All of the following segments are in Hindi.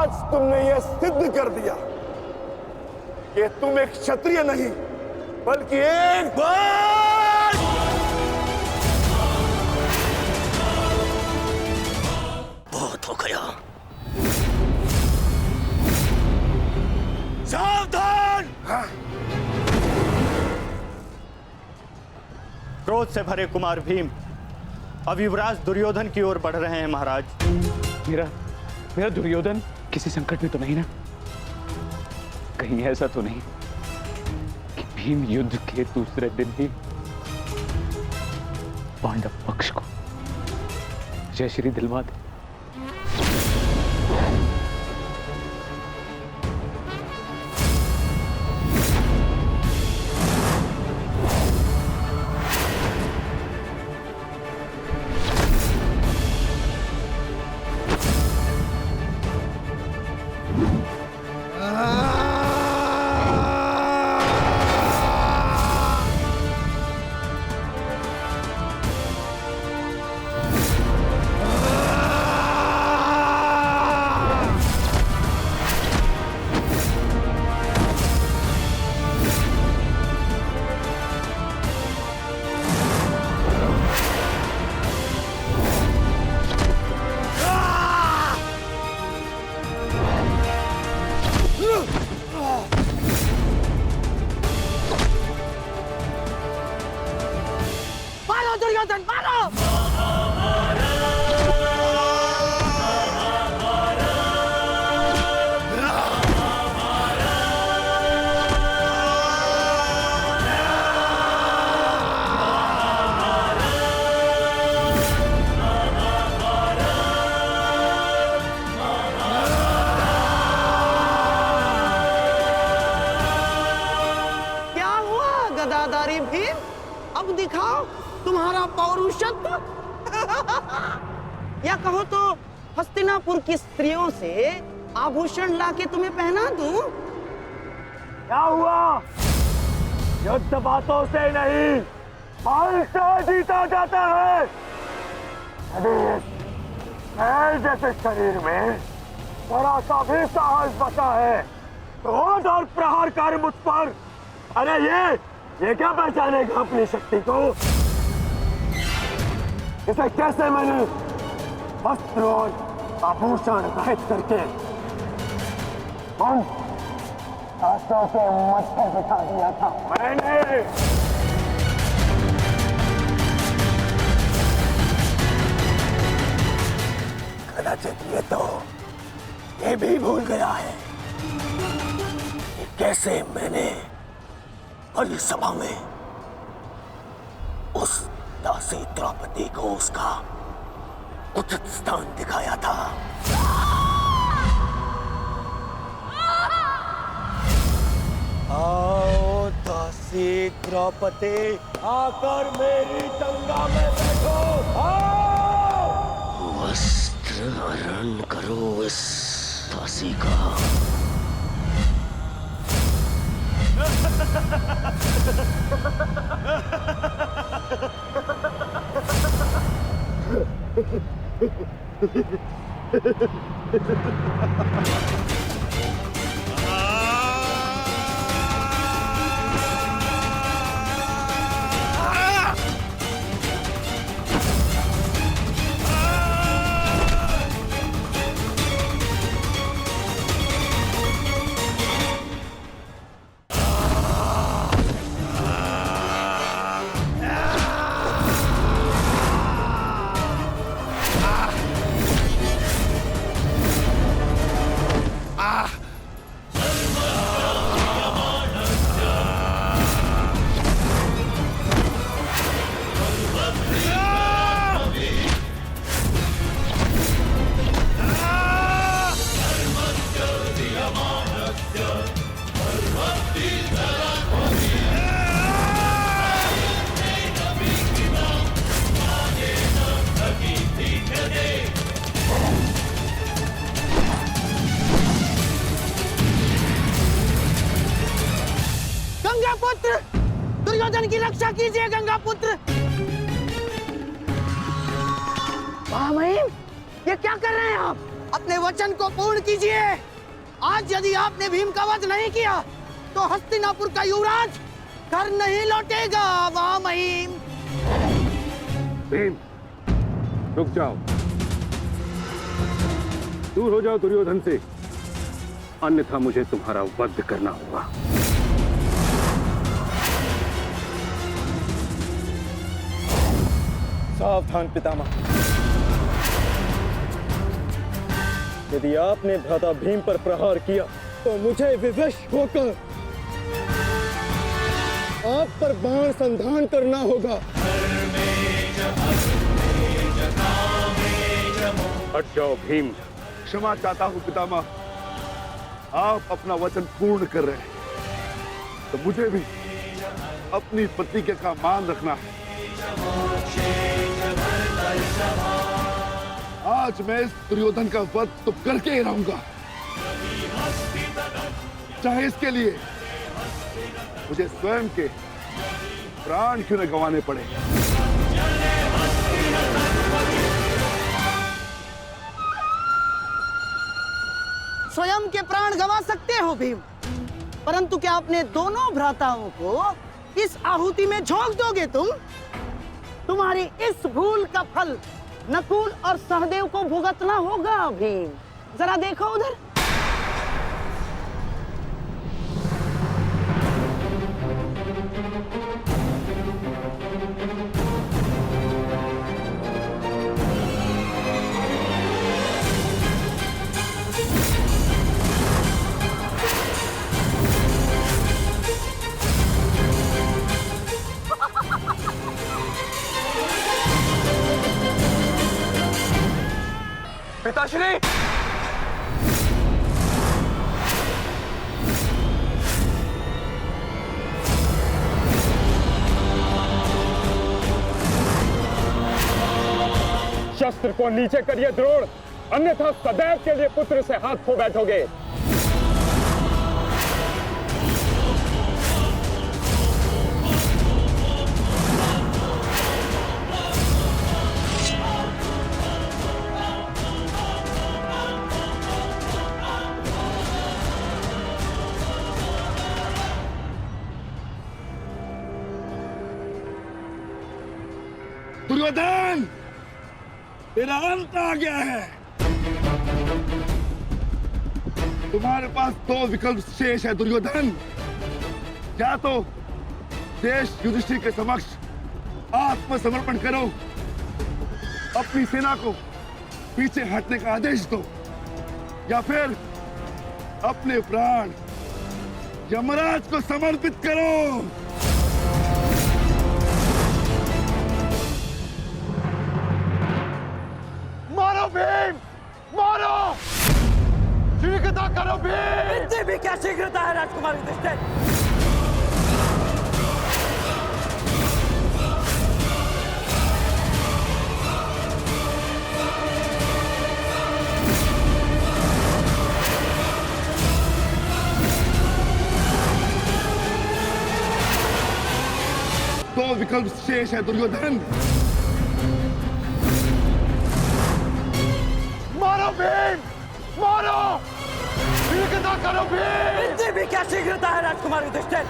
आज तुमने यह सिद्ध कर दिया कि तुम एक क्षत्रिय नहीं बल्कि एक बार बहुत हो गया। सावधान। क्रोध से भरे कुमार भीम अब युवराज दुर्योधन की ओर बढ़ रहे हैं महाराज। मेरा दुर्योधन किसी संकट में तो नहीं ना? कहीं ऐसा तो नहीं कि भीम युद्ध के दूसरे दिन ही पांडव पक्ष को जयश्री दिलवा दे? मारो दुर्योधन, मारो! क्या हुआ गदाधारी भीम? अब दिखाओ तुम्हारा पौरुषत्व। या कहो तो हस्तिनापुर की स्त्रियों से आभूषण लाके तुम्हें पहना दूं? क्या हुआ? युद्ध बातों से नहीं बल से जीता जाता है। यदि इस मैल जैसे शरीर में थोड़ा सा भी साहस बचा है तो और प्रहार कर मुझ पर। अरे ये क्या पहचानेगा अपनी शक्ति को? इसे कैसे मैंने वस्त्र और आभूषण रहित करके उन शास्त्रों के मत पर बिठा दिया था मैंने। कदाचित ये भी भूल गया है कि कैसे मैंने बड़ी सभा में उस दासी द्रौपदी को उसका उचित स्थान दिखाया था। आओ दासी द्रौपदी, आकर मेरी गंगा में बैठो। आओ! वस्त्र हरण करो इस दासी का। गंगा पुत्र, दुर्योधन की रक्षा कीजिए गंगा पुत्र। महामहिम, ये क्या कर रहे हैं आप? अपने वचन को पूर्ण कीजिए। आज यदि आपने भीम का वध नहीं किया तो हस्तिनापुर का युवराज घर नहीं लौटेगा। वाह महिम। भीम, रुक जाओ, दूर हो जाओ दुर्योधन से, अन्यथा मुझे तुम्हारा वध करना होगा। सावधान पितामह, यदि आपने भ्राता भीम पर प्रहार किया तो मुझे विवश होकर आप पर बाण संधान करना होगा। हट जाओ भीम। क्षमा चाहता हूं पितामह, आप अपना वचन पूर्ण कर रहे हैं तो मुझे भी अपनी प्रतिज्ञा का मान रखना है। आज मैं इस दुर्योधन का वध तो करके ही रहूंगा, चाहे इसके लिए मुझे स्वयं के प्राण क्यों न गंवाने पड़े। स्वयं के प्राण गंवा सकते हो भीम, परंतु क्या अपने दोनों भ्राताओं को इस आहुति में झोंक दोगे तुम? तुम्हारी इस भूल का फल नकुल और सहदेव को भुगतना होगा भीम। जरा देखो उधर। पिताश्री, शस्त्र को नीचे करिए द्रोण, अन्यथा सदैव के लिए पुत्र से हाथ खो बैठोगे। दुर्योधन, तेरा अंत आ गया है। तुम्हारे पास दो विकल्प शेष है दुर्योधन, या तो देश युधिष्ठिर के समक्ष आत्मसमर्पण करो, अपनी सेना को पीछे हटने का आदेश दो, या फिर अपने प्राण यमराज को समर्पित करो। मारो भीम, मारो, शीघ्रता करो भीम। इतनी भी क्या शीघ्रता है राजकुमार युधिष्ठिर? दो विकल्प शेष है दुर्योधन, मारो भीम, मारो, शीघ्रता करो भीम। इतनी भी क्या शीघ्रता है राजकुमार युधिष्ठिर?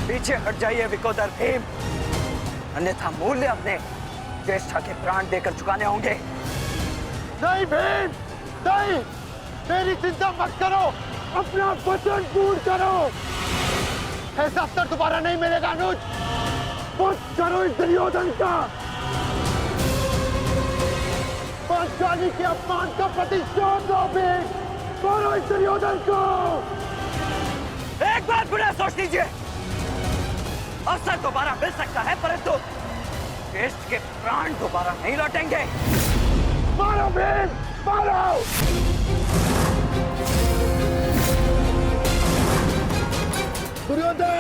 पीछे हट जाइए विकोदर भीम, अन्यथा मूल्य अपने ज्येष्ठा के प्राण देकर चुकाने होंगे। नहीं भीम, नहीं, मेरी चिंता मत करो, अपना वचन पूर्ण करो। ऐसा अवसर दोबारा नहीं मिलेगा अनुज। वध करो इस दुर्योधन का, पांचाली के अपमान का प्रतिशोध लो भीम। मारो इस दुर्योधन को। एक बार पुनः सोच लीजिए, अवसर दोबारा मिल सकता है, परंतु ज्येष्ठ के प्राण दोबारा नहीं लौटेंगे। मारो भीम, मारो। दुर्योधन!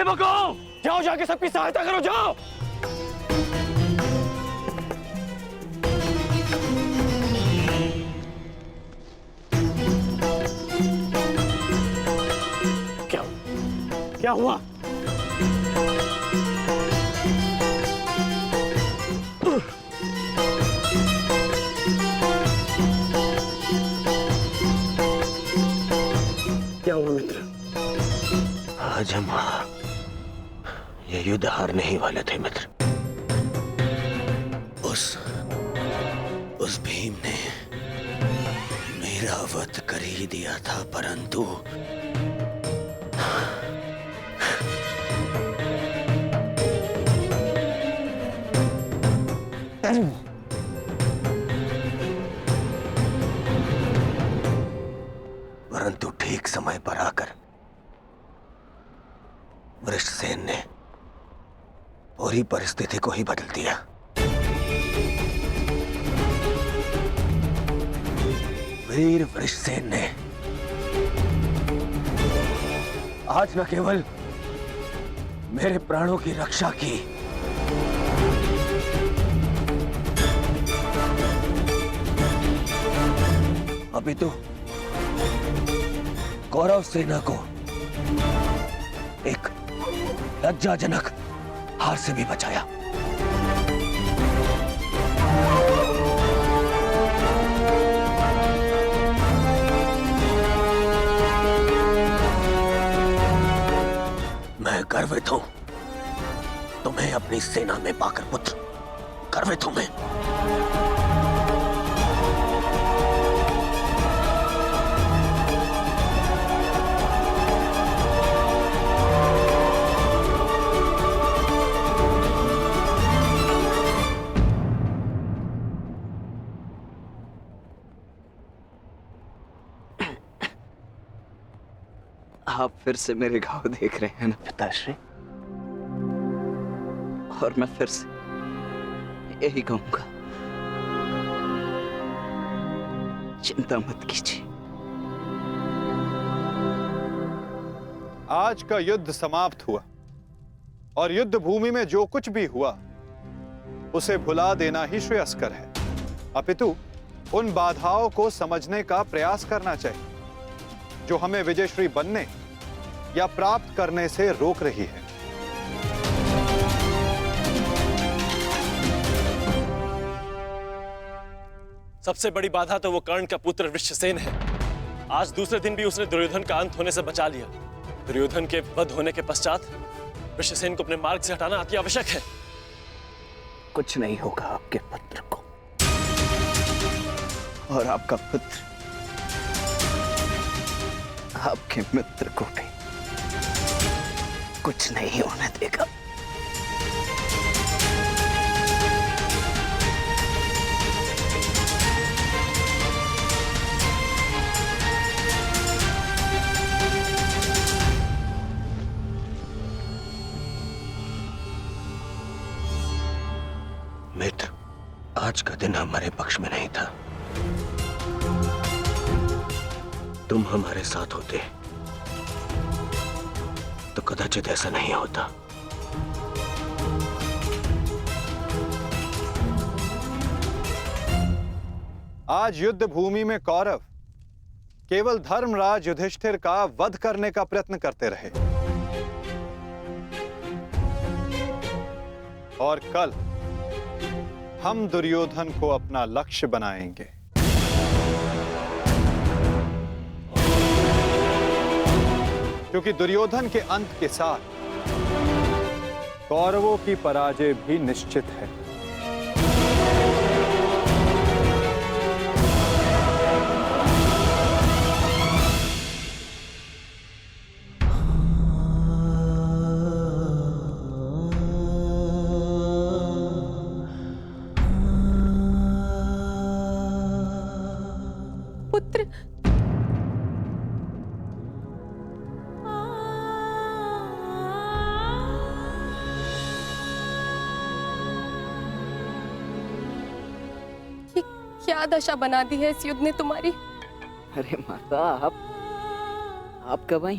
बको, जाओ जाके सबकी सहायता करो, जाओ। क्या हुआ? क्या हुआ मित्र? आज हम ये युद्ध हारने ही वाले थे मित्र। उस भीम ने मेरा वध कर ही दिया था, परंतु ठीक समय पर आकर वृषसेन ने पूरी परिस्थिति को ही बदल दिया। वीर वृषसेन ने आज न केवल मेरे प्राणों की रक्षा की, अभी तो कौरव सेना को एक लज्जाजनक हार से भी बचाया। मैं गर्वित हूं तुम्हें अपनी सेना में पाकर पुत्र, गर्वित हूं मैं। आप फिर से मेरे घाव देख रहे हैं ना पिताश्री, और मैं फिर से यही कहूंगा, चिंता मत कीजिए। आज का युद्ध समाप्त हुआ और युद्ध भूमि में जो कुछ भी हुआ उसे भुला देना ही श्रेयस्कर है, अपितु उन बाधाओं को समझने का प्रयास करना चाहिए जो हमें विजयश्री बनने या प्राप्त करने से रोक रही है। सबसे बड़ी बाधा तो वो कर्ण का पुत्र वृषसेन है। आज दूसरे दिन भी उसने दुर्योधन का अंत होने से बचा लिया। दुर्योधन के वध होने के पश्चात वृषसेन को अपने मार्ग से हटाना अति आवश्यक है। कुछ नहीं होगा आपके पुत्र को, और आपका पुत्र आपके मित्र को भी कुछ नहीं होने देगा। मित्र, आज का दिन हमारे पक्ष में नहीं था। तुम हमारे साथ होते तो कदाचित ऐसा नहीं होता। आज युद्ध भूमि में कौरव केवल धर्मराज युधिष्ठिर का वध करने का प्रयत्न करते रहे, और कल हम दुर्योधन को अपना लक्ष्य बनाएंगे। क्योंकि दुर्योधन के अंत के साथ कौरवों की पराजय भी निश्चित है। पुत्र, क्या दशा बना दी है इस युद्ध ने तुम्हारी। अरे माता, आप कब आई?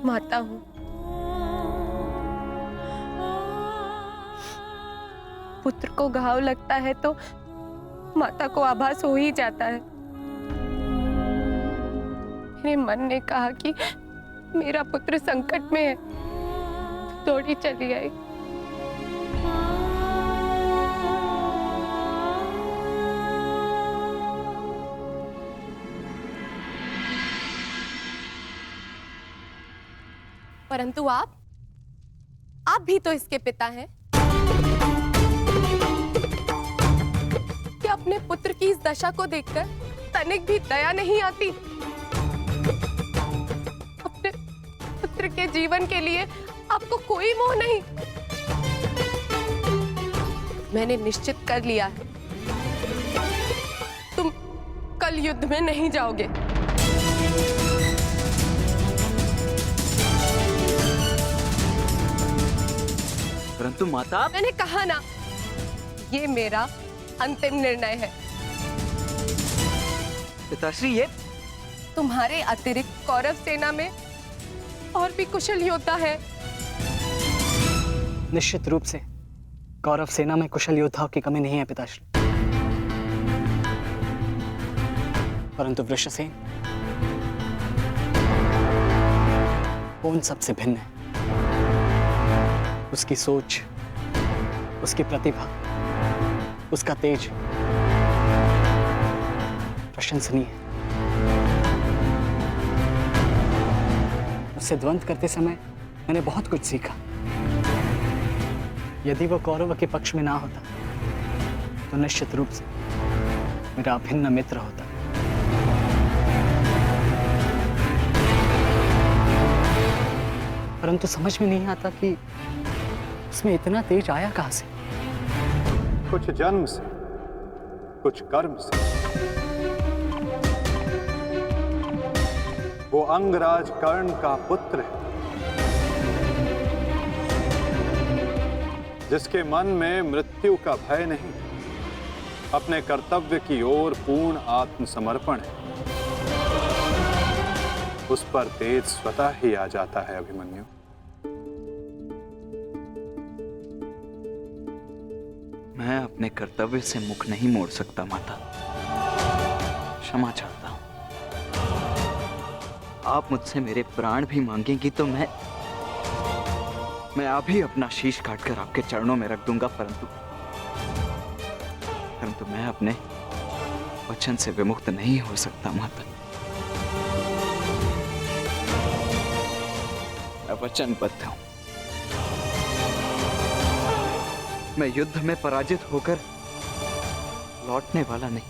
माता हूँ। पुत्र को घाव लगता है तो माता को आभास हो ही जाता है। मेरे मन ने कहा कि मेरा पुत्र संकट में है, दौड़ी चली आई। परंतु आप भी तो इसके पिता हैं। क्या अपने पुत्र की इस दशा को देखकर तनिक भी दया नहीं आती? अपने पुत्र के जीवन के लिए आपको कोई मोह नहीं? मैंने निश्चित कर लिया है, तुम कल युद्ध में नहीं जाओगे। परंतु माता, मैंने कहा ना, ये मेरा अंतिम निर्णय है। पिताश्री, ये तुम्हारे अतिरिक्त कौरव सेना में और भी कुशल योद्धा है। निश्चित रूप से कौरव सेना में कुशल योद्धाओं की कमी नहीं है पिताश्री, परंतु वृषसेन वो उन सबसे भिन्न है। उसकी सोच, उसकी प्रतिभा, उसका तेज प्रशंसनीय है। उससे द्वंद्व करते समय मैंने बहुत कुछ सीखा। यदि वो कौरव के पक्ष में ना होता तो निश्चित रूप से मेरा अभिन्न मित्र होता। परंतु समझ में नहीं आता कि उसमें इतना तेज आया कहां से। कुछ जन्म से, कुछ कर्म से। वो अंगराज कर्ण का पुत्र है, जिसके मन में मृत्यु का भय नहीं, अपने कर्तव्य की ओर पूर्ण आत्मसमर्पण है। उस पर तेज स्वतः ही आ जाता है अभिमन्यु। मैं अपने कर्तव्य से मुख नहीं मोड़ सकता माता, क्षमा चाहता हूं। आप मुझसे मेरे प्राण भी मांगेंगी तो मैं अभी अपना शीश काटकर आपके चरणों में रख दूंगा, परंतु मैं अपने वचन से विमुक्त नहीं हो सकता माता। मैं वचनबद्ध हूं। मैं युद्ध में पराजित होकर लौटने वाला नहीं,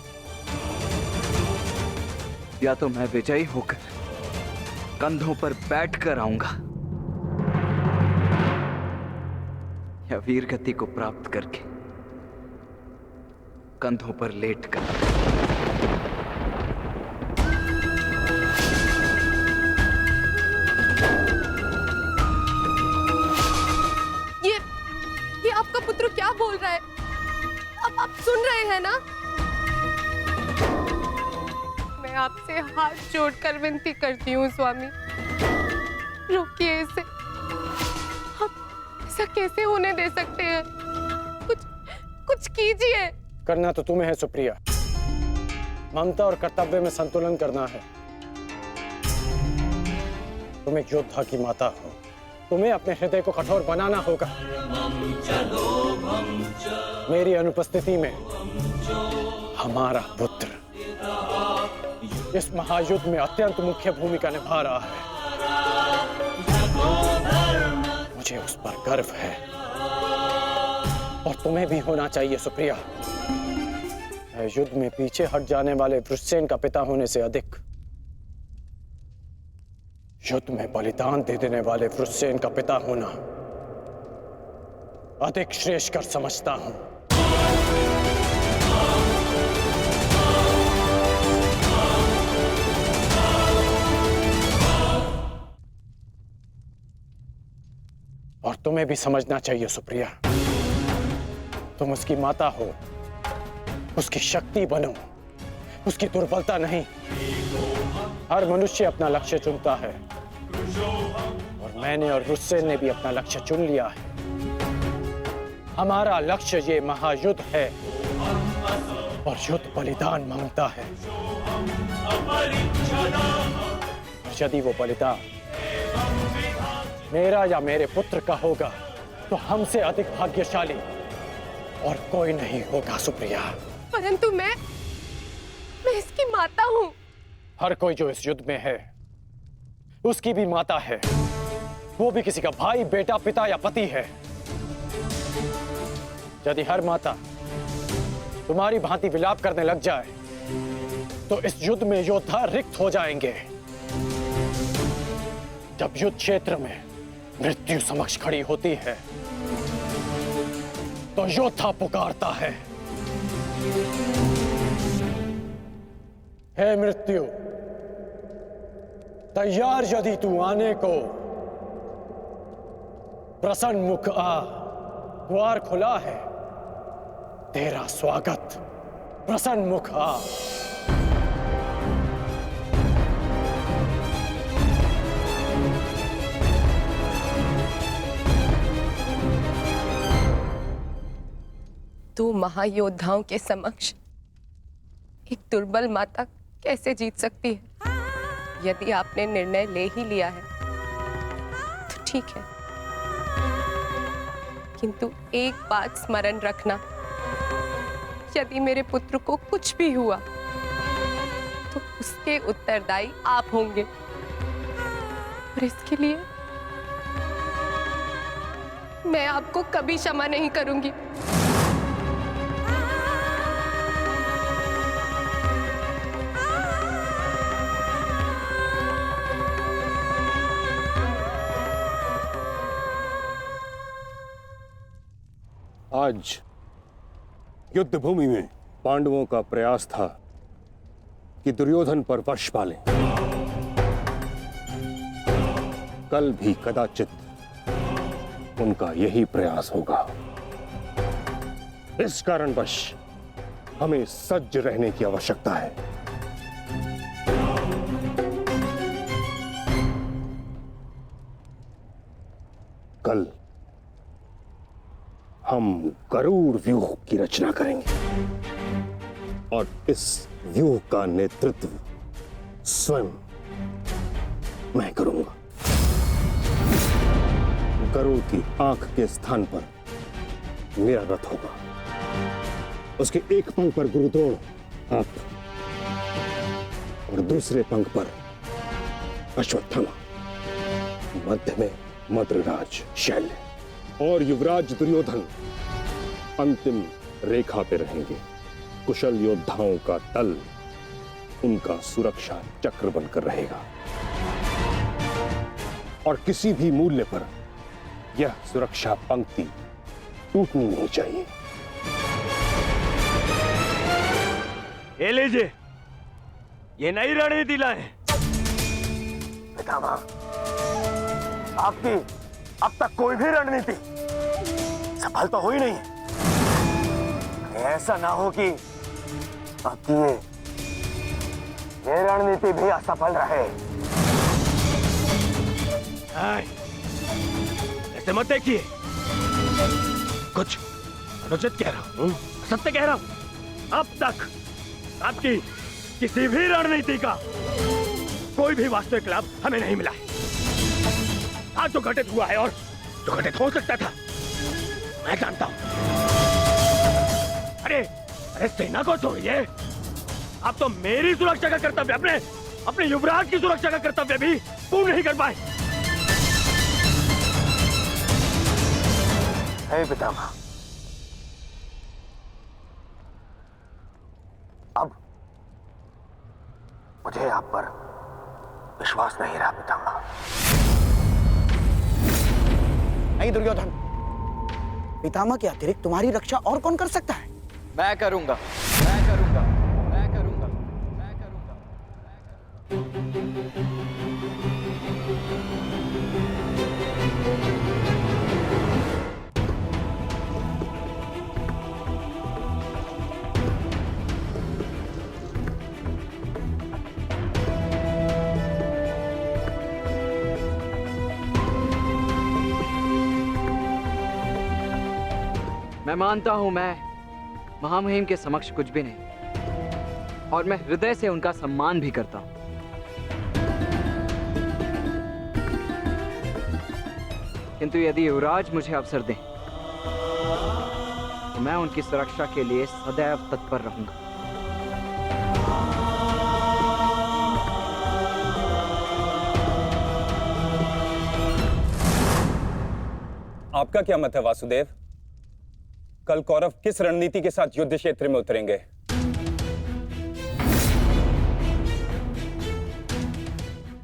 या तो मैं विजयी होकर कंधों पर बैठकर आऊंगा, या वीर गति को प्राप्त करके कंधों पर लेटकर। ये आपका पुत्र क्या बोल रहा है? अब आप सुन रहे हैं ना? मैं आपसे हाथ जोड़कर विनती करती हूँ स्वामी, रोकिए इसे। ऐसा कैसे होने दे सकते हैं? कुछ कीजिए। करना तो तुम्हें है सुप्रिया, ममता और कर्तव्य में संतुलन करना है। तुम एक योद्धा की माता हो, तुम्हें अपने हृदय को कठोर बनाना होगा। मेरी अनुपस्थिति में हमारा पुत्र इस महायुद्ध में अत्यंत मुख्य भूमिका निभा रहा है। मुझे उस पर गर्व है और तुम्हें भी होना चाहिए सुप्रिया। युद्ध में पीछे हट जाने वाले वृषसेन का पिता होने से अधिक युद्ध में बलिदान दे देने वाले वृषसेन का पिता होना अधिक श्रेष्ठकर समझता हूं। और तुम्हें भी समझना चाहिए सुप्रिया, तुम उसकी माता हो, उसकी शक्ति बनो, उसकी दुर्बलता नहीं। हर मनुष्य अपना लक्ष्य चुनता है, मैंने और रुस्सेन ने भी अपना लक्ष्य चुन लिया है। हमारा लक्ष्य ये महायुद्ध है और युद्ध बलिदान मांगता है। यदि वो बलिदान मेरा या मेरे पुत्र का होगा तो हमसे अधिक भाग्यशाली और कोई नहीं होगा सुप्रिया। परंतु मैं इसकी माता हूँ। हर कोई जो इस युद्ध में है उसकी भी माता है, वो भी किसी का भाई, बेटा, पिता या पति है। यदि हर माता तुम्हारी भांति विलाप करने लग जाए तो इस युद्ध में योद्धा रिक्त हो जाएंगे। जब युद्ध क्षेत्र में मृत्यु समक्ष खड़ी होती है तो योद्धा पुकारता है, हे मृत्यु, तैयार यदि तू आने को, प्रसन्न मुख आ, द्वार खुला है, तेरा स्वागत, प्रसन्न मुख आ। दो महायोद्धाओं के समक्ष एक दुर्बल माता कैसे जीत सकती है? यदि आपने निर्णय ले ही लिया है तो ठीक है, किंतु एक बात स्मरण रखना, यदि मेरे पुत्र को कुछ भी हुआ तो उसके उत्तरदायी आप होंगे और इसके लिए मैं आपको कभी क्षमा नहीं करूंगी। आज युद्ध भूमि में पांडवों का प्रयास था कि दुर्योधन पर वश पालें। कल भी कदाचित उनका यही प्रयास होगा। इस कारणवश हमें सज्ज रहने की आवश्यकता है। कल हम गरुड़ व्यूह की रचना करेंगे और इस व्यूह का नेतृत्व स्वयं मैं करूंगा। गरुड़ की आंख के स्थान पर मेरा रथ होगा। उसके एक पंख पर गुरुद्रोण आप और दूसरे पंख पर अश्वत्थामा, मध्य में मद्रराज शैल्य और युवराज दुर्योधन अंतिम रेखा पे रहेंगे। कुशल योद्धाओं का दल उनका सुरक्षा चक्र बनकर रहेगा और किसी भी मूल्य पर यह सुरक्षा पंक्ति टूटनी नहीं चाहिए। ये लीजिए, ये नई रणनीति लाए। पितामह, आपकी अब तक कोई भी रणनीति सफल तो हुई नहीं है। ऐसा ना हो कि आपकी ये रणनीति भी असफल रहे। ऐसे मत देखिए, कुछ अनुचित कह रहा हूं, सत्य कह रहा हूं। अब तक आपकी किसी भी रणनीति का कोई भी वास्तविक लाभ हमें नहीं मिला है। आज जो घटित हुआ है और जो घटित हो सकता था, मैं जानता हूं। अरे सेना को छोड़िए, आप तो मेरी सुरक्षा का कर्तव्य, अपने युवराज की सुरक्षा का कर्तव्य भी पूर्ण नहीं कर पाए। हे पितामह, अब मुझे आप पर विश्वास नहीं रहा पितामह। नहीं दुर्योधन, पितामह के अतिरिक्त तुम्हारी रक्षा और कौन कर सकता है? मैं करूंगा, मैं करूंगा, मैं करूंगा, मैं करूंगा। मैं मानता हूं मैं महामहिम के समक्ष कुछ भी नहीं, और मैं हृदय से उनका सम्मान भी करता हूं। किंतु यदि युवराज मुझे अवसर दें तो मैं उनकी सुरक्षा के लिए सदैव तत्पर रहूंगा। आपका क्या मत है वासुदेव? कल कौरव किस रणनीति के साथ युद्ध क्षेत्र में उतरेंगे?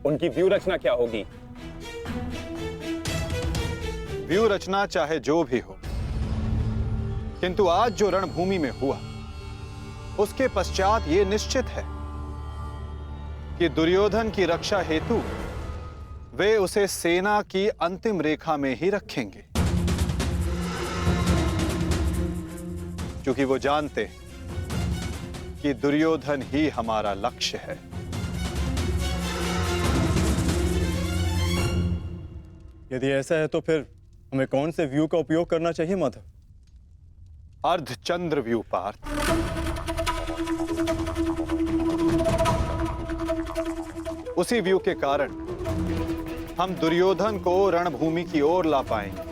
उनकी व्यूह रचना क्या होगी? व्यूह रचना चाहे जो भी हो, किंतु आज जो रणभूमि में हुआ उसके पश्चात यह निश्चित है कि दुर्योधन की रक्षा हेतु वे उसे सेना की अंतिम रेखा में ही रखेंगे, क्योंकि वो जानते हैं कि दुर्योधन ही हमारा लक्ष्य है। यदि ऐसा है तो फिर हमें कौन से व्यू का उपयोग करना चाहिए माधव? अर्धचंद्र व्यू पार्थ। उसी व्यू के कारण हम दुर्योधन को रणभूमि की ओर ला पाएंगे।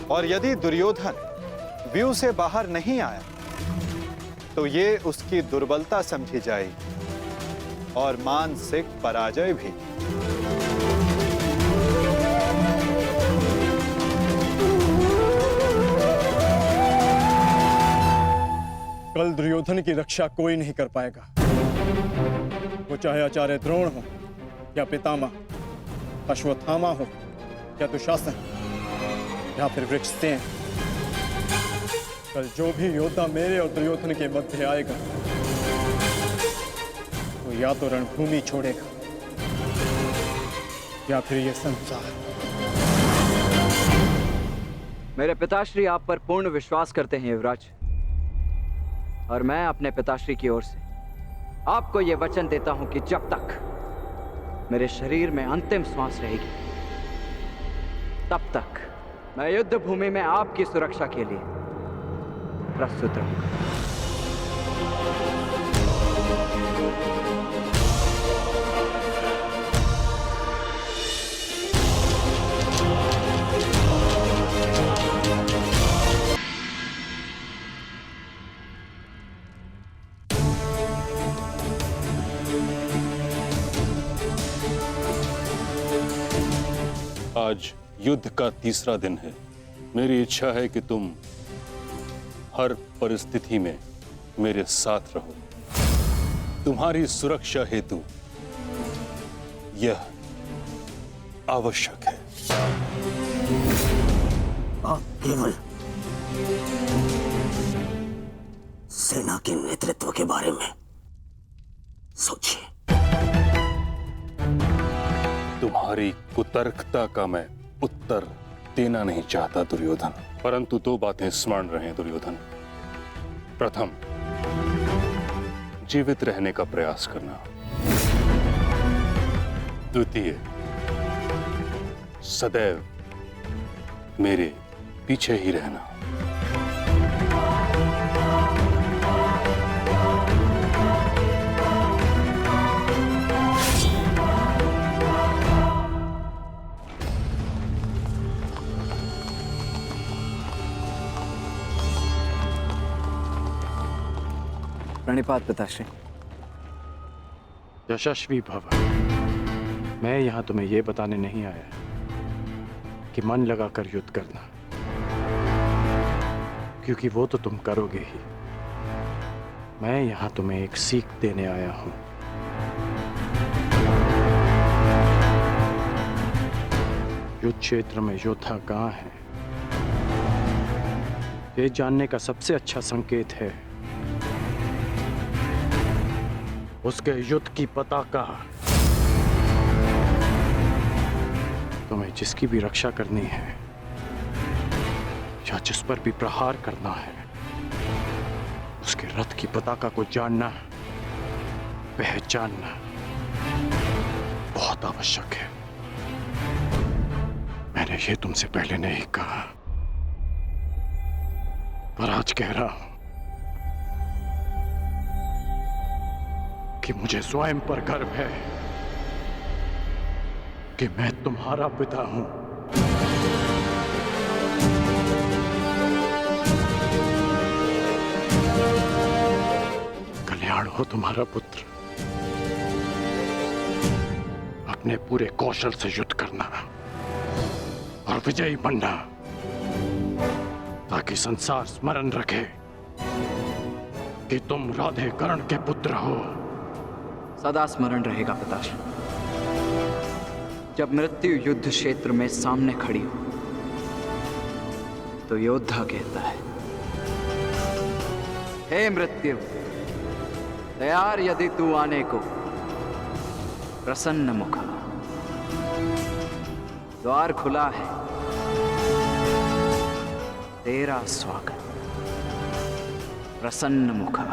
और यदि दुर्योधन व्यू से बाहर नहीं आया तो ये उसकी दुर्बलता समझी जाएगी और मानसिक पराजय भी। कल दुर्योधन की रक्षा कोई नहीं कर पाएगा, वो चाहे आचार्य द्रोण हो या पितामह, अश्वत्थामा हो या दुशासन या फिर वृक्षसेन। कल जो भी योद्धा मेरे और दुर्योधन के मध्य आएगा तो या तो रणभूमि छोड़ेगा या फिर यह संसार। मेरे पिताश्री आप पर पूर्ण विश्वास करते हैं युवराज, और मैं अपने पिताश्री की ओर से आपको यह वचन देता हूं कि जब तक मेरे शरीर में अंतिम श्वास रहेगी तब तक मैं युद्ध भूमि में आपकी सुरक्षा के लिए प्रस्तुत रहूंगा। आज युद्ध का तीसरा दिन है। मेरी इच्छा है कि तुम हर परिस्थिति में मेरे साथ रहो। तुम्हारी सुरक्षा हेतु यह आवश्यक है। आप केवल सेना के नेतृत्व के बारे में सोचिए। तुम्हारी कुतर्कता का मैं उत्तर देना नहीं चाहता दुर्योधन, परंतु दो बातें स्मरण रहें दुर्योधन। प्रथम, जीवित रहने का प्रयास करना। द्वितीय, सदैव मेरे पीछे ही रहना। प्रणिपात पिताश्री। यशस्वी भव। मैं यहां तुम्हें यह बताने नहीं आया कि मन लगाकर युद्ध करना, क्योंकि वो तो तुम करोगे ही। मैं यहां तुम्हें एक सीख देने आया हूं। युद्ध क्षेत्र में योद्धा कहां है, ये जानने का सबसे अच्छा संकेत है उसके युद्ध की पताका। तुम्हें जिसकी भी रक्षा करनी है या जिस पर भी प्रहार करना है, उसके रथ की पताका को जानना, पहचानना बहुत आवश्यक है। मैंने ये तुमसे पहले नहीं कहा, पर आज कह रहा हूं कि मुझे स्वयं पर गर्व है कि मैं तुम्हारा पिता हूं। कल्याण हो तुम्हारा पुत्र। अपने पूरे कौशल से युद्ध करना और विजयी बनना, ताकि संसार स्मरण रखे कि तुम राधे कर्ण के पुत्र हो। सदा स्मरण रहेगा पिताश्री। जब मृत्यु युद्ध क्षेत्र में सामने खड़ी हो तो योद्धा कहता है, हे मृत्यु, तैयार यदि तू आने को, प्रसन्न मुखा। द्वार खुला है, तेरा स्वागत, प्रसन्न मुखा।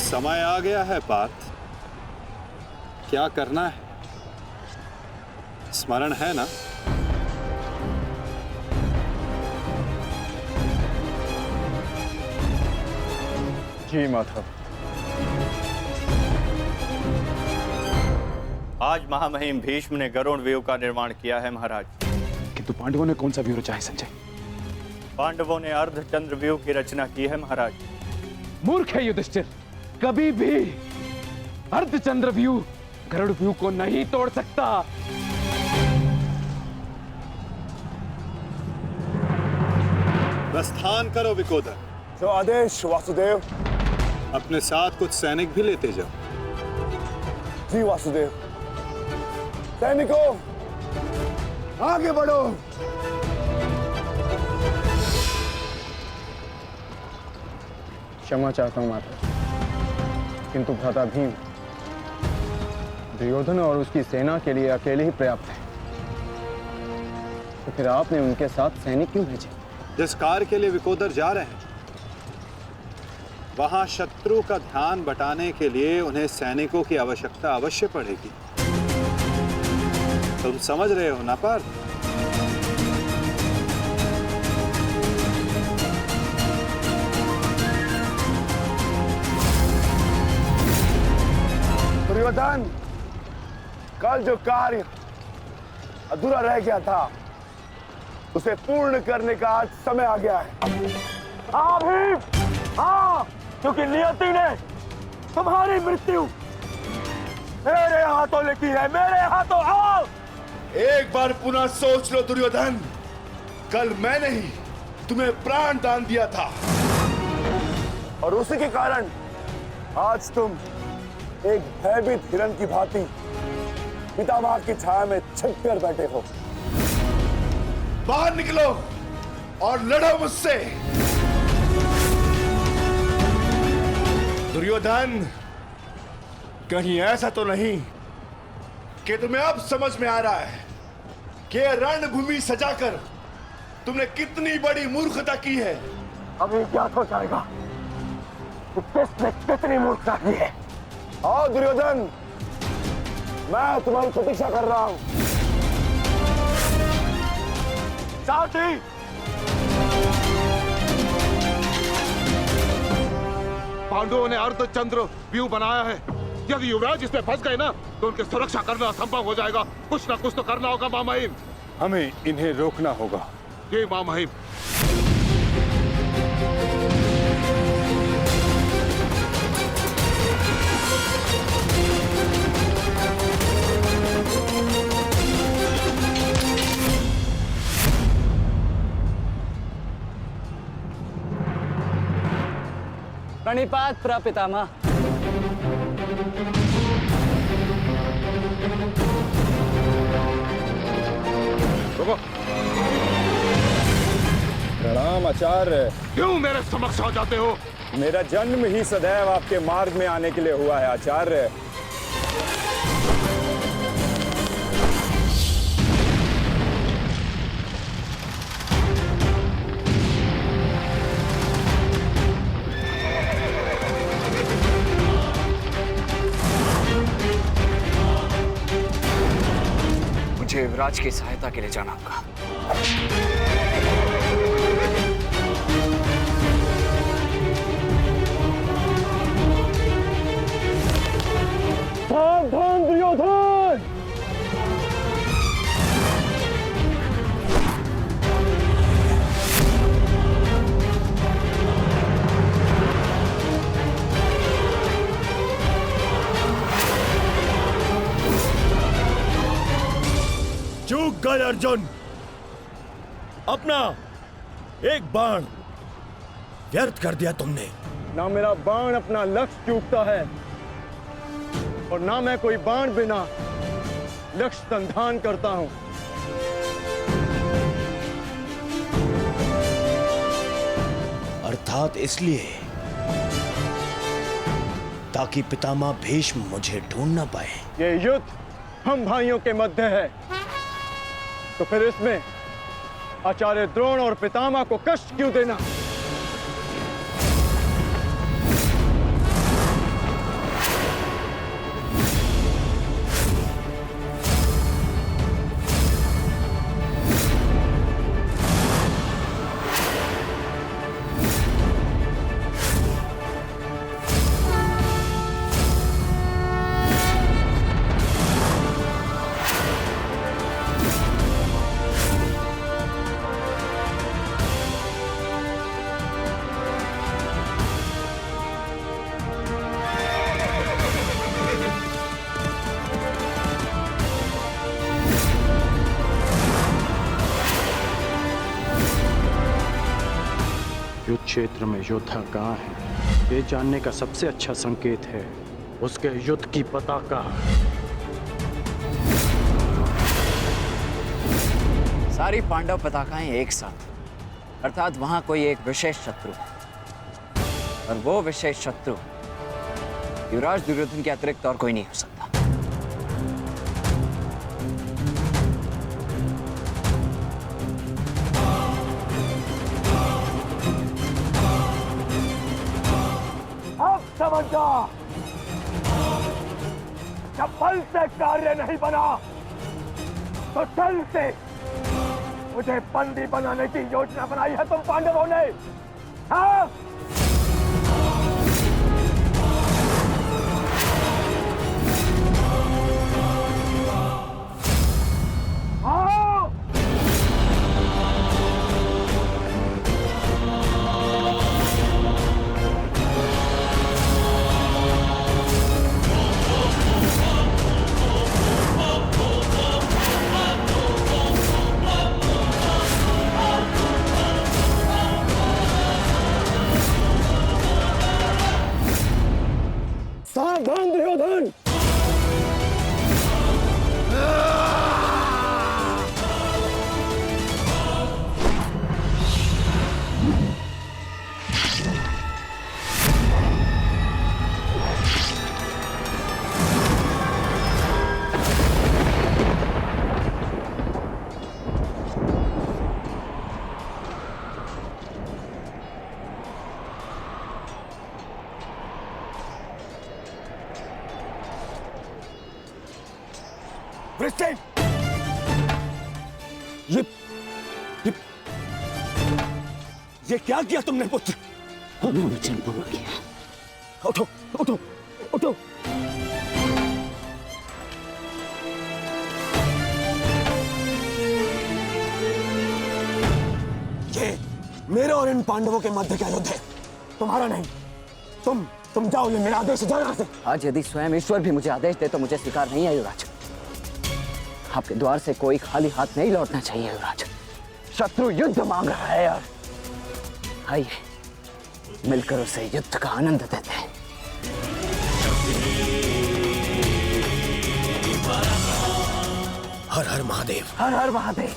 समय आ गया है पार्थ। क्या करना है? स्मरण है ना? जी माधव। आज महामहिम भीष्म ने गरुड़ व्यूह का निर्माण किया है महाराज। किंतु पांडवों ने कौन सा व्यूह रचा है संजय? पांडवों ने अर्धचंद्र व्यूह की रचना की है महाराज। मूर्ख है युधिष्ठिर, कभी भी अर्धचंद्र व्यूह गरुड़ व्यूह को नहीं तोड़ सकता। प्रस्थान करो विकोदर। जो आदेश वासुदेव। अपने साथ कुछ सैनिक भी लेते जाओ। जी वासुदेव। सैनिकों, आगे बढ़ो। क्षमा चाहता हूं माता, किंतु भ्राता भीम दुर्योधन और उसकी सेना के लिए अकेले ही पर्याप्त है। तो फिर आपने उनके साथ सैनिक क्यों भेजे? जिस कार्य के लिए विकोदर जा रहे हैं, वहां शत्रु का ध्यान बटाने के लिए उन्हें सैनिकों की आवश्यकता अवश्य पड़ेगी। तुम समझ रहे हो ना पार्थ? दुर्योधन, कल जो कार्य अधूरा रह गया था उसे पूर्ण करने का आज समय आ गया है। हाँ भीम, हाँ, क्योंकि नियति ने तुम्हारी मृत्यु मेरे हाथों लिखी है, मेरे हाथों। आओ, एक बार पुनः सोच लो दुर्योधन, कल मैंने ही तुम्हें प्राण दान दिया था और उसी के कारण आज तुम एक भयभीत हिरण की भांति पितामह की छाया में छिप कर बैठे हो। बाहर निकलो और लड़ो मुझसे। दुर्योधन, कहीं ऐसा तो नहीं कि तुम्हें अब समझ में आ रहा है कि रणभूमि सजाकर तुमने कितनी बड़ी मूर्खता की है। अभी ज्ञात हो जाएगा कि किसने कितनी मूर्खता की है। आओ दुर्योधन, मैं तुम्हारी प्रतीक्षा कर रहा हूं। साथी, पांडवों ने अर्धचंद्र व्यूह बनाया है। यदि युवराज इसमें फंस गए ना तो उनकी सुरक्षा करना असंभव हो जाएगा। कुछ ना कुछ तो करना होगा मामहिम। हमें इन्हें रोकना होगा। ये मामहिम। प्रणिपात प्रपितामह। रुको। प्रणाम आचार्य। क्यों मेरे समक्ष आ जाते हो? मेरा जन्म ही सदैव आपके मार्ग में आने के लिए हुआ है आचार्य। मुझे युवराज की सहायता के लिए जाना होगा। सावधान दुर्योधन! चूक गए अर्जुन। अपना एक बाण व्यर्थ कर दिया तुमने। ना मेरा बाण अपना लक्ष्य चूकता है और ना मैं कोई बाण बिना लक्ष्य संधान करता हूं। अर्थात इसलिए ताकि पितामह भीष्म मुझे ढूंढ ना पाए। ये युद्ध हम भाइयों के मध्य है, तो फिर इसमें आचार्य द्रोण और पितामह को कष्ट क्यों देना? युद्ध क्षेत्र में योद्धा कहाँ है, ये जानने का सबसे अच्छा संकेत है उसके युद्ध की पताका। सारी पांडव पताकाएं एक साथ, अर्थात वहां कोई एक विशेष शत्रु है, और वो विशेष शत्रु युवराज दुर्योधन के अतिरिक्त और कोई नहीं हो सकता। समझ जा, जब बल से कार्य नहीं बना तो छल से मुझे बंदी बनाने की योजना बनाई है तुम पांडवों ने। हाँ? हाँ? सावधान दुर्योधन! क्रिस्टेन, ये क्या किया तुमने पुत्र? वचन पूरा किया। उठो उठो उठो। ये मेरे और इन पांडवों के मध्य का युद्ध है, तुम्हारा नहीं। तुम जाओ, ये मेरा आदेश है, जाओ यहाँ से। आज यदि स्वयं ईश्वर भी मुझे आदेश दे तो मुझे स्वीकार नहीं है युवराज। आपके द्वार से कोई खाली हाथ नहीं लौटना चाहिए युवराज। शत्रु युद्ध मांग रहा है यार। आइए मिलकर उसे युद्ध का आनंद देते हैं। हर हर महादेव। हर हर महादेव।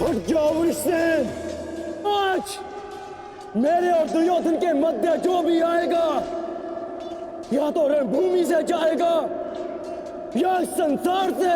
उठ जाओ वृषसेन। आज मेरे और दुर्योधन के मध्य जो भी आएगा, या तो रणभूमि से जाएगा या संसार से।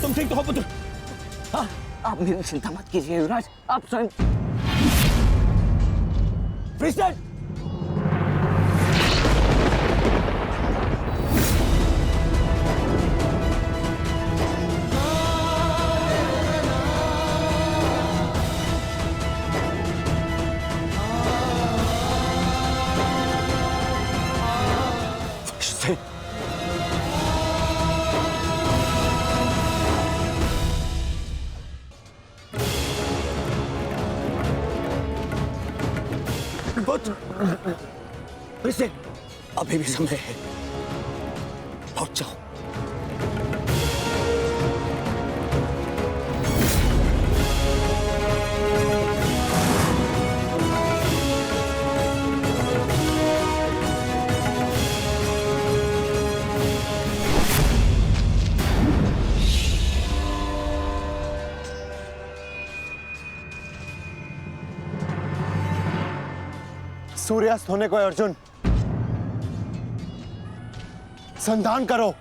तुम ठीक तो हो पुत्र? हाँ, आप मेरी चिंता मत कीजिए युवराज, आप स्वयं। वृषसेन, वृषसेन, अभी भी समय है, लौट जाओ। सूर्यास्त होने को है अर्जुन, संधान करो।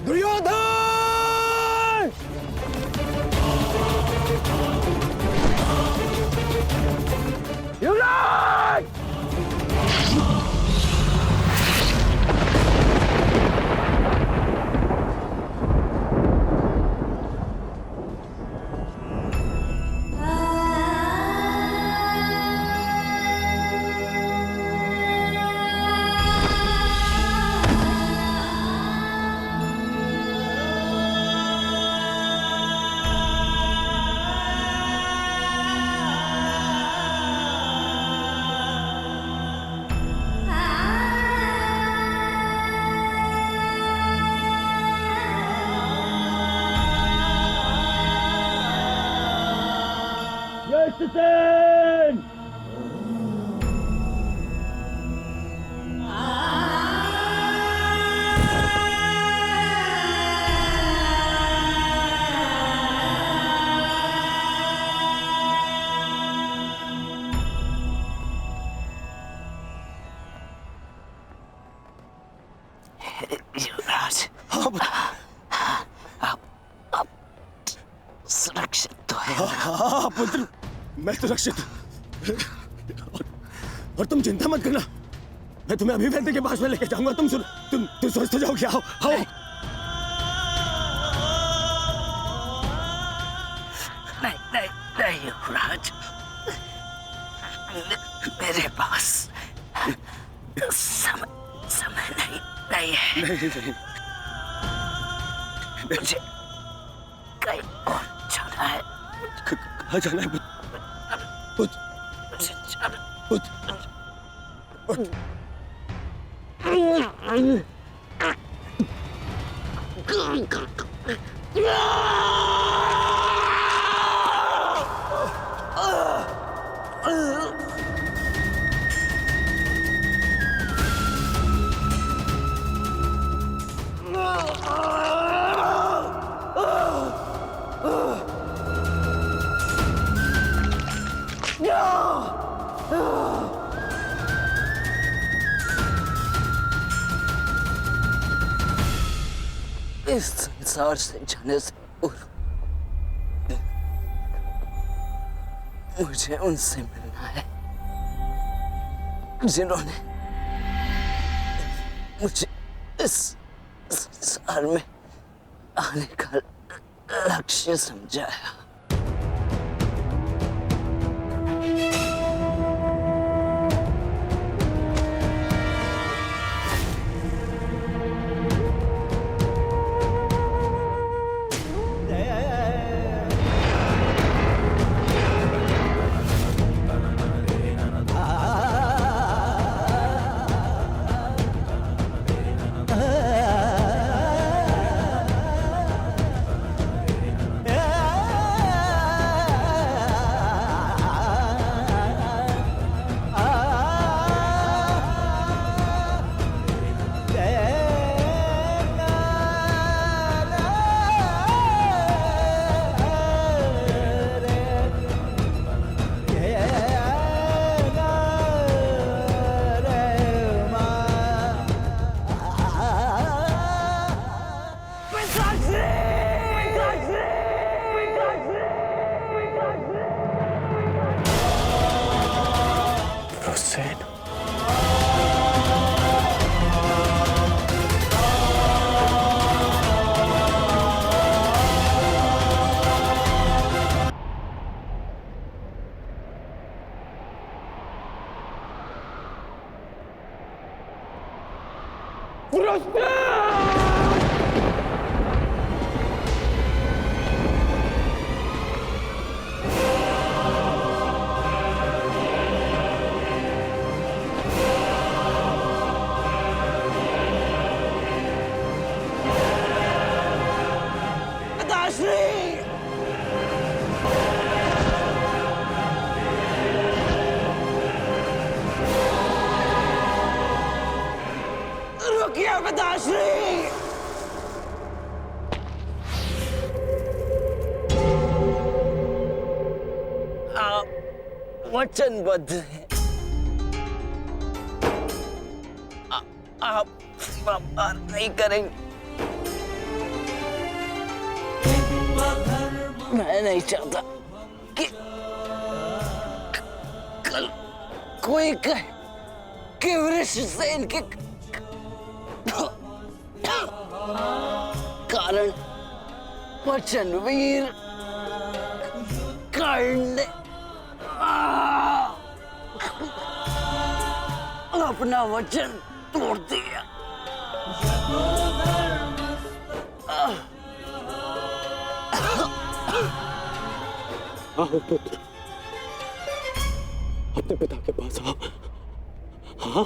दुर्योधन! युवराज! वृषसेन! युवराज, आप सुरक्षित तो है। हाँ पुत्र, मैं सुरक्षित। और तुम चिंता मत करना, मैं तुम्हें अभी वैद्य के पास में लेके जाऊंगा। तुम स्वस्थ हो जाओगे। आओ आओ। मेरे पास समय नहीं है। नहीं। मुझे कहीं और जाना है। कहाँ जाना है पुत्र? मुझे जाना इस संसार से जाने से पूर्व मुझे उनसे मिलना है जिन्होंने मुझे इस संसार में आने का लक्ष्य समझाया। रुकिए पिताश्री। आप वचनबद्ध हैं। आप पार नहीं करेंगे। मैं नहीं चाहता कि कल कोई कहे कि वृषसेन के कारण वचनवीर कर्ण ने अपना वचन तोड़ दिया। आओ पुत्र, अपने पिता के पास आओ। हाँ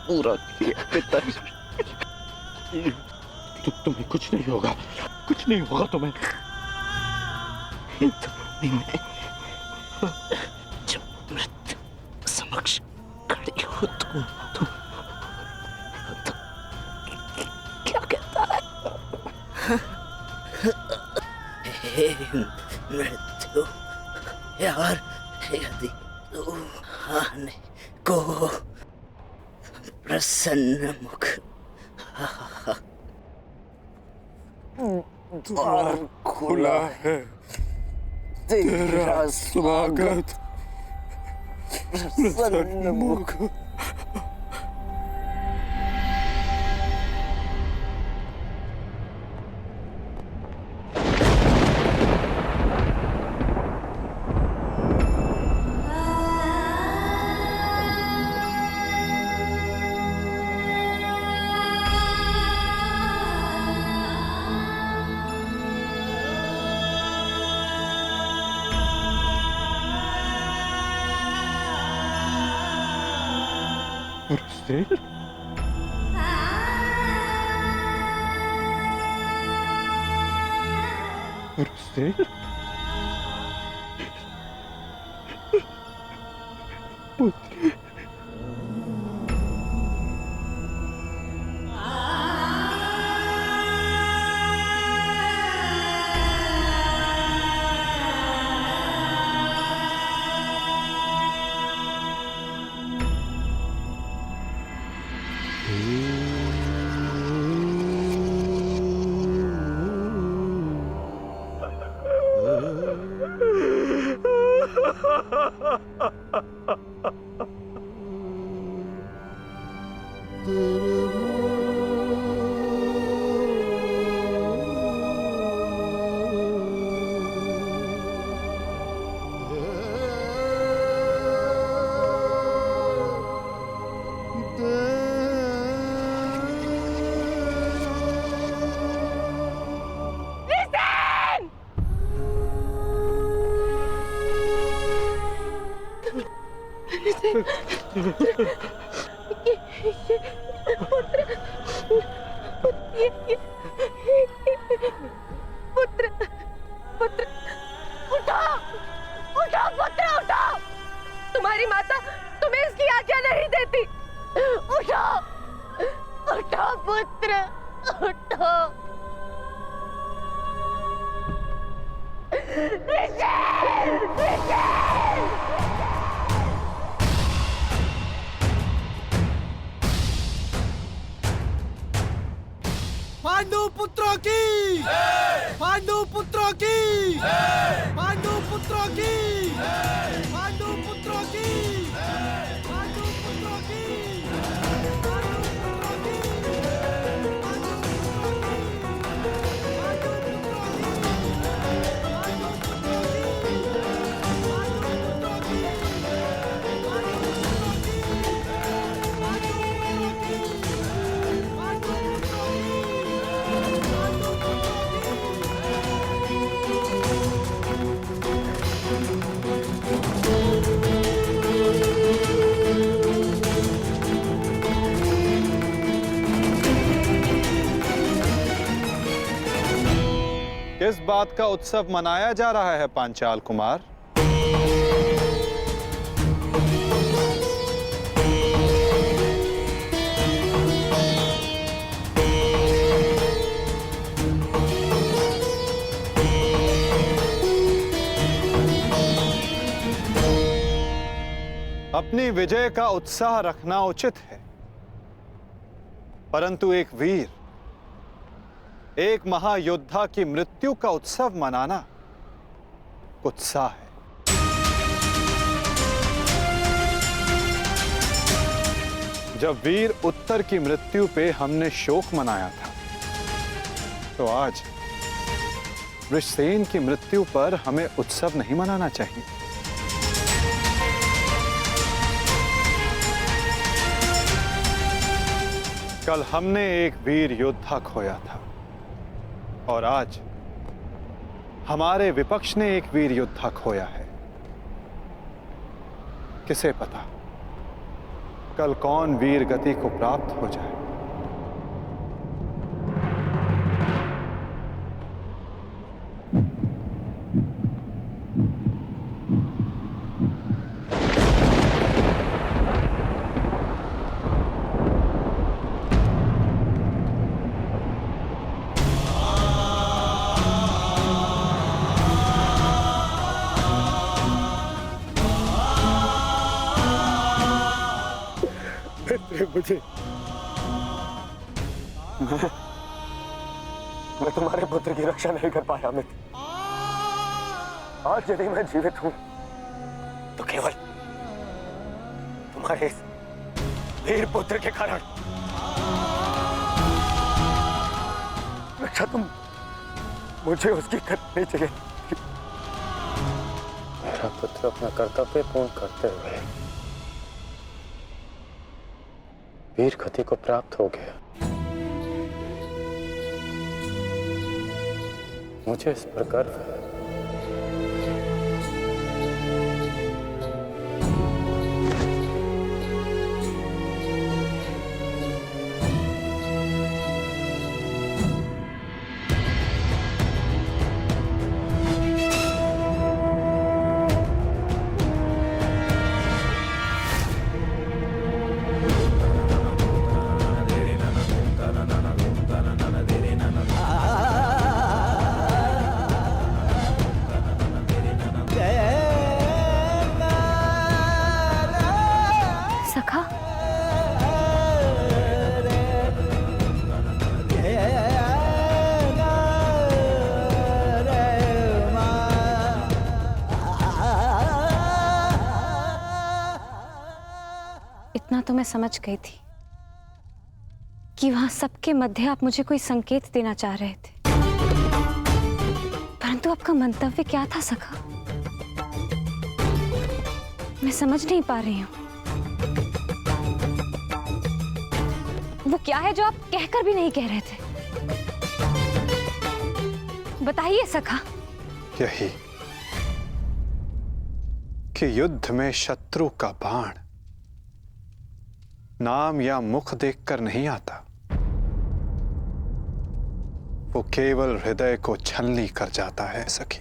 पूरा किया पिताश्री। तुम्हें कुछ नहीं होगा, कुछ नहीं होगा तुम्हें। जब मृत्यु समक्ष खड़ी हो तुम क्या कहता है? हे मृत्यु यार, यदि तू आने को प्रसन्न मुख द्वार खुला है, तेरा स्वागत प्रसन्न मुख। पुत्र, पुत्र, उठो, उठो पुत्र, उठो। तुम्हारी माता तुम्हें इसकी आज्ञा नहीं देती। उठो, उठो पुत्र, उठो। पांडु पुत्रों की, पांडु पुत्रों की, पांडु पुत्रों की, पांडु पुत्रों की, पांडु पुत्रों की, किस बात का उत्सव मनाया जा रहा है पांचाल कुमार? अपनी विजय का उत्साह रखना उचित है, परंतु एक वीर, एक महायोद्धा की मृत्यु का उत्सव मनाना कुत्सा है। जब वीर उत्तर की मृत्यु पे हमने शोक मनाया था, तो आज वृषसेन की मृत्यु पर हमें उत्सव नहीं मनाना चाहिए। कल हमने एक वीर योद्धा खोया था और आज हमारे विपक्ष ने एक वीर योद्धा खोया है। किसे पता कल कौन वीर गति को प्राप्त हो जाए। मुझे मैं तुम्हारे पुत्र की रक्षा नहीं कर पाया मित्र। आज यदि मैं जीवित हूं तो केवल तुम्हारे इस वीर पुत्र के कारण। रक्षा तुम मुझे उसकी करनी चाहिए। मेरा पुत्र अपना कर्तव्य पूर्ण करते हुए वीर गति को प्राप्त हो गया। मुझे इस पर गर्व है। इतना तो मैं समझ गई थी कि वहां सबके मध्य आप मुझे कोई संकेत देना चाह रहे थे, परंतु आपका मंतव्य क्या था सखा? मैं समझ नहीं पा रही हूं। वो क्या है जो आप कहकर भी नहीं कह रहे थे? बताइए सखा। यही कि युद्ध में शत्रु का बाण नाम या मुख देखकर नहीं आता, वो केवल हृदय को छलनी कर जाता है सखी।